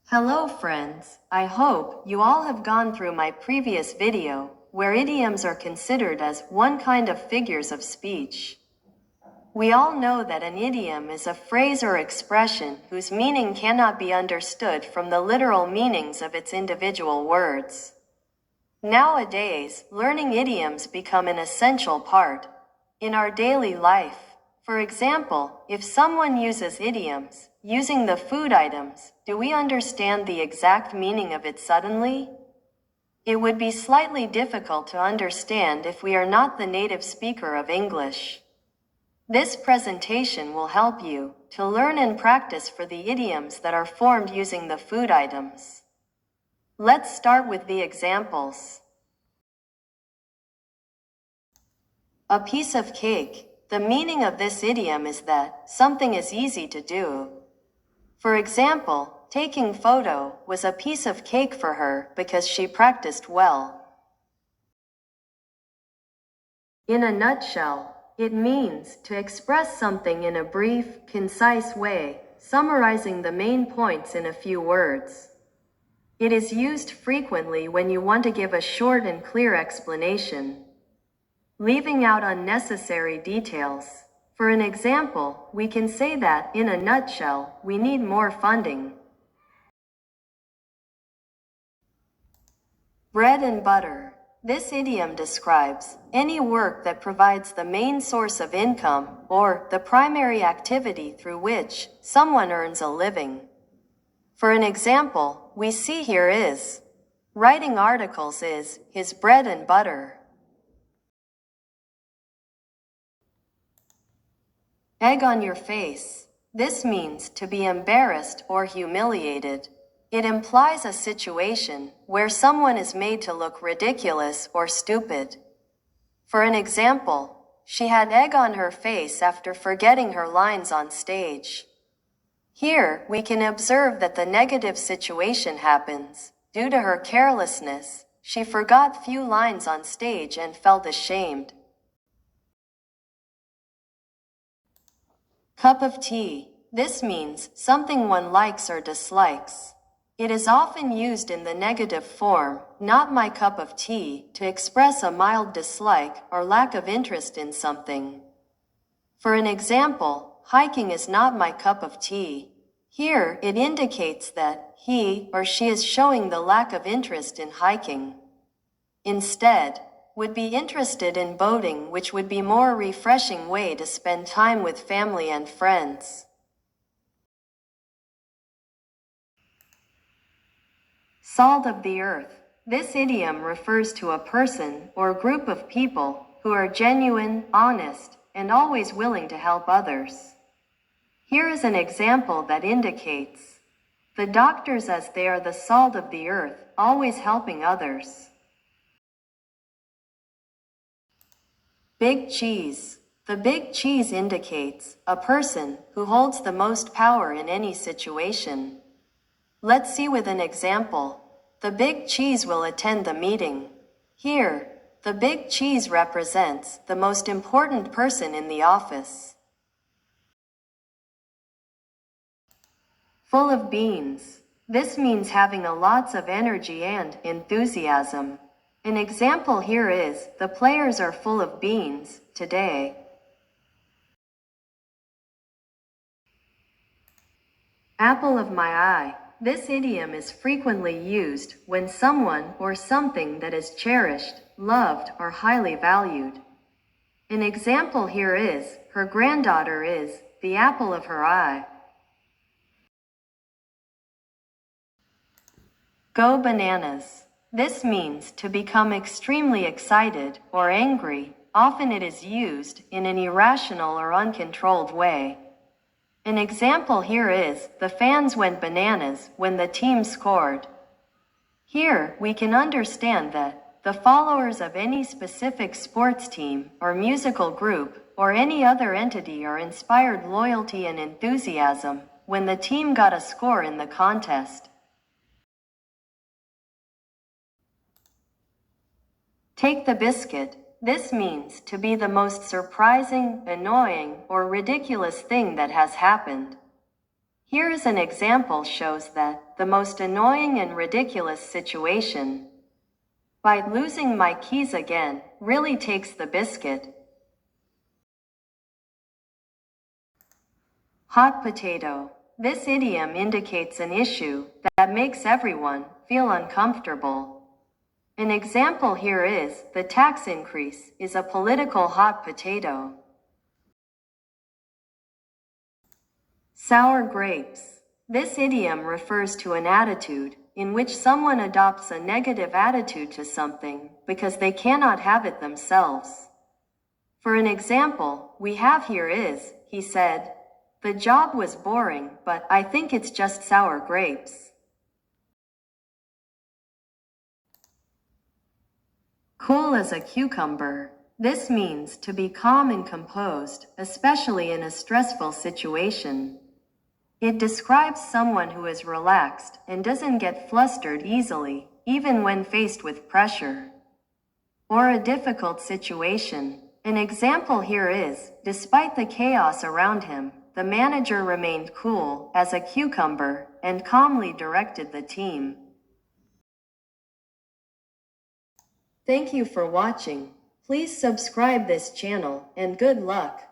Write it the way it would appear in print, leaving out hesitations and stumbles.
Hello friends, I hope you all have gone through my previous video, where idioms are considered as one kind of figures of speech. We all know that an idiom is a phrase or expression whose meaning cannot be understood from the literal meanings of its individual words. Nowadays, learning idioms become an essential part in our daily life. For example, if someone uses idioms, using the food items, do we understand the exact meaning of it suddenly? It would be slightly difficult to understand if we are not the native speaker of English. This presentation will help you to learn and practice for the idioms that are formed using the food items. Let's start with the examples. A piece of cake. The meaning of this idiom is that something is easy to do. For example, taking photo was a piece of cake for her because she practiced well. In a nutshell, it means to express something in a brief, concise way, summarizing the main points in a few words. It is used frequently when you want to give a short and clear explanation, leaving out unnecessary details. For an example, we can say that, in a nutshell, we need more funding. Bread and butter. This idiom describes any work that provides the main source of income or the primary activity through which someone earns a living. For an example, we see here is writing articles is his bread and butter. Egg on your face. This means to be embarrassed or humiliated. It implies a situation where someone is made to look ridiculous or stupid. For an example, she had egg on her face after forgetting her lines on stage. Here, we can observe that the negative situation happens due to her carelessness. She forgot few lines on stage and felt ashamed. Cup of tea. This means something one likes or dislikes. It is often used in the negative form, not my cup of tea, to express a mild dislike or lack of interest in something. For an example, hiking is not my cup of tea. Here, it indicates that he or she is showing the lack of interest in hiking. Instead, would be interested in boating, which would be more refreshing way to spend time with family and friends. Salt of the earth. This idiom refers to a person or group of people who are genuine, honest, and always willing to help others. Here is an example that indicates the doctors, as they are the salt of the earth, always helping others. Big cheese. The big cheese indicates a person who holds the most power in any situation. Let's see with an example. The big cheese will attend the meeting. Here, the big cheese represents the most important person in the office. Full of beans. This means having a lots of energy and enthusiasm. An example here is, the players are full of beans today. Apple of my eye. This idiom is frequently used when someone or something that is cherished, loved, or highly valued. An example here is, her granddaughter is the apple of her eye. Go bananas. This means to become extremely excited or angry. Often it is used in an irrational or uncontrolled way. An example here is, the fans went bananas when the team scored. Here, we can understand that the followers of any specific sports team or musical group or any other entity are inspired loyalty and enthusiasm when the team got a score in the contest. Take the biscuit. This means to be the most surprising, annoying, or ridiculous thing that has happened. Here is an example shows that the most annoying and ridiculous situation. By losing my keys again really takes the biscuit. Hot potato. This idiom indicates an issue that makes everyone feel uncomfortable. An example here is, the tax increase is a political hot potato. Sour grapes. This idiom refers to an attitude in which someone adopts a negative attitude to something because they cannot have it themselves. For an example, we have here is, he said, "The job was boring, but I think it's just sour grapes." Cool as a cucumber. This means to be calm and composed, especially in a stressful situation. It describes someone who is relaxed and doesn't get flustered easily, even when faced with pressure or a difficult situation. An example here is, despite the chaos around him, the manager remained cool as a cucumber and calmly directed the team. Thank you for watching. Please subscribe this channel and good luck.